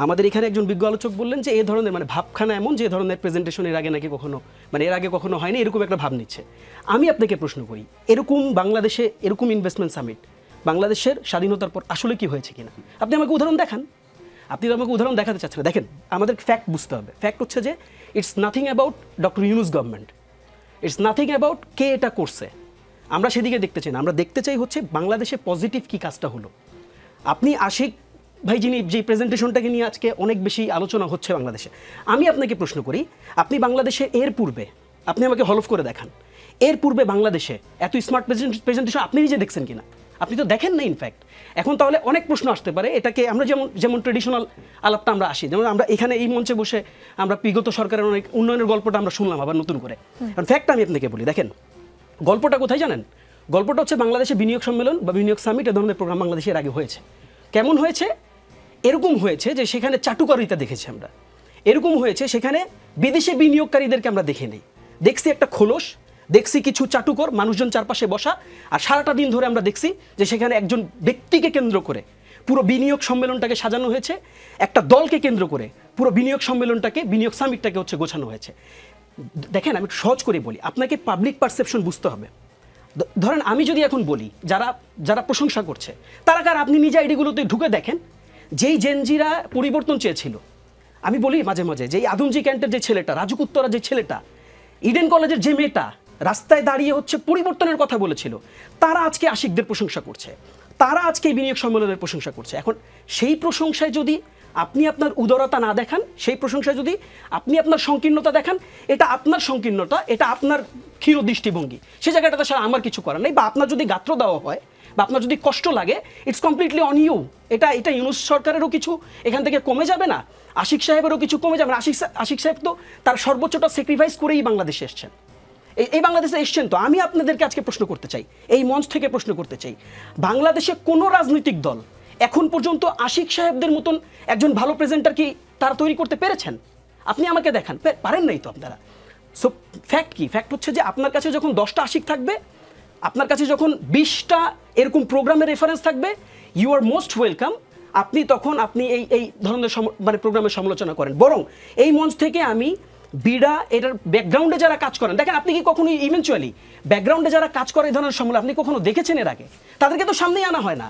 আমাদের এখানে একজন বিজ্ঞ আলোচক বললেন যে এই ধরনের মানে ভাবখানা এমন যে ধরনের প্রেজেন্টেশন এর আগে নাকি কখনো মানে এর আগে কখনো হয়নি, এরকম একটা ভাব নিচ্ছে। আমি আপনাকে প্রশ্ন করি, এরকম বাংলাদেশে এরকম ইনভেস্টমেন্ট সামিট বাংলাদেশের স্বাধীনতার পর আসলে কি হয়েছে কিনা আপনি আমাকে উদাহরণ দেখান। আপনি তো আমাকে উদাহরণ দেখাতে চাচ্ছেন না। দেখেন, আমাদের ফ্যাক্ট বুঝতে হবে। ফ্যাক্ট হচ্ছে যে it's nothing about doctor Yunus government, it's nothing about কে এটা করছে। আমরা সেদিকে দেখতে চাই না, আমরা দেখতে চাই হচ্ছে বাংলাদেশে পজিটিভ কী কাজটা হলো। আপনি আশিক ভাই যিনি যে প্রেজেন্টেশনটাকে নিয়ে আজকে অনেক বেশি আলোচনা হচ্ছে বাংলাদেশে, আমি আপনাকে প্রশ্ন করি, আপনি বাংলাদেশে এর পূর্বে আপনি আমাকে হলফ করে দেখান, এর পূর্বে বাংলাদেশে এত স্মার্ট প্রেজেন্টেশন আপনি নিজে দেখছেন কিনা? আপনি তো দেখেন না ইনফ্যাক্ট। এখন তাহলে অনেক প্রশ্ন আসতে পারে, এটাকে আমরা যেমন ট্রেডিশনাল আলাপটা আমরা আসি, যেমন আমরা এখানে এই মঞ্চে বসে আমরা বিগত সরকারের অনেক উন্নয়নের গল্পটা আমরা শুনলাম আবার নতুন করে। কারণ ফ্যাক্টটা আমি আপনাকে বলি, দেখেন গল্পটা কোথায় জানেন? গল্পটা হচ্ছে বাংলাদেশে বিনিয়োগ সম্মেলন বা বিনিয়োগ সামিট এ ধরনের প্রোগ্রাম বাংলাদেশের আগে হয়েছে। কেমন হয়েছে? এরকম হয়েছে যে সেখানে চাটুকারিতা দেখেছি আমরা, এরকম হয়েছে সেখানে বিদেশি বিনিয়োগকারীদেরকে আমরা দেখে নেই, দেখছি একটা খোলস, দেখছি কিছু চাটুকর মানুষজন চারপাশে বসা, আর সারাটা দিন ধরে আমরা দেখছি যে সেখানে একজন ব্যক্তিকে কেন্দ্র করে পুরো বিনিয়োগ সম্মেলনটাকে সাজানো হয়েছে, একটা দলকে কেন্দ্র করে পুরো বিনিয়োগ সম্মেলনটাকে বিনিয়োগ সামিটটাকে হচ্ছে গোছানো হয়েছে। দেখেন, আমি সহজ করে বলি, আপনাকে পাবলিক পারসেপশন বুঝতে হবে। ধরেন আমি যদি এখন বলি যারা যারা প্রশংসা করছে তারা কার, আপনি নিজে আইডিগুলোতে ঢুকে দেখেন। যেই জেনজিরা পরিবর্তন চেয়েছিল, আমি বলি মাঝে মাঝে যে আদমজি ক্যান্টের যে ছেলেটা, রাজুক উত্তরা যে ছেলেটা, ইডেন কলেজের যে মেয়েটা রাস্তায় দাঁড়িয়ে হচ্ছে পরিবর্তনের কথা বলেছিল, তারা আজকে আশিকদের প্রশংসা করছে, তারা আজকে এই বিনিয়োগ সম্মেলনের প্রশংসা করছে। এখন সেই প্রশংসায় যদি আপনি আপনার উদারতা না দেখান, সেই প্রশংসায় যদি আপনি আপনার সংকীর্ণতা দেখান, এটা আপনার সংকীর্ণতা, এটা আপনার ক্ষীণ দৃষ্টিভঙ্গি, সে জায়গাটাতে স্যার আমার কিছু করার নেই। বা আপনার যদি গাত্র দেওয়া হয় বা আপনার যদি কষ্ট লাগে, ইটস কমপ্লিটলি অন ইউ। এটা ইউনূস সরকারেরও কিছু এখান থেকে কমে যাবে না, আশিক সাহেবেরও কিছু কমে যাবে না। আশিক সাহেব তো তার সর্বোচ্চটা স্যাক্রিফাইস করেই বাংলাদেশে এসছেন, এই বাংলাদেশে এসছেন। তো আমি আপনাদেরকে আজকে প্রশ্ন করতে চাই, এই মঞ্চ থেকে প্রশ্ন করতে চাই, বাংলাদেশে কোনো রাজনৈতিক দল এখন পর্যন্ত আশিক সাহেবদের মতন একজন ভালো প্রেজেন্টার কি তারা তৈরি করতে পেরেছেন? আপনি আমাকে দেখান, পারেন নাই তো আপনারা। সো ফ্যাক্ট কি? ফ্যাক্ট হচ্ছে যে আপনার কাছে যখন 10টা আশিক থাকবে, আপনার কাছে যখন 20টা এরকম প্রোগ্রামের রেফারেন্স থাকবে, ইউ আর মোস্ট ওয়েলকাম। আপনি তখন এই ধরনের মানে প্রোগ্রামের সমালোচনা করেন। বরং এই মঞ্চ থেকে আমি বিডা এটার ব্যাকগ্রাউন্ডে যারা কাজ করেন, দেখেন আপনি কি কখনো ইভেনচুয়ালি ব্যাকগ্রাউন্ডে যারা কাজ করে এই ধরনের সম্মেলন আপনি কখনো দেখেছেন এর আগে? তাদেরকে তো সামনেই আনা হয় না।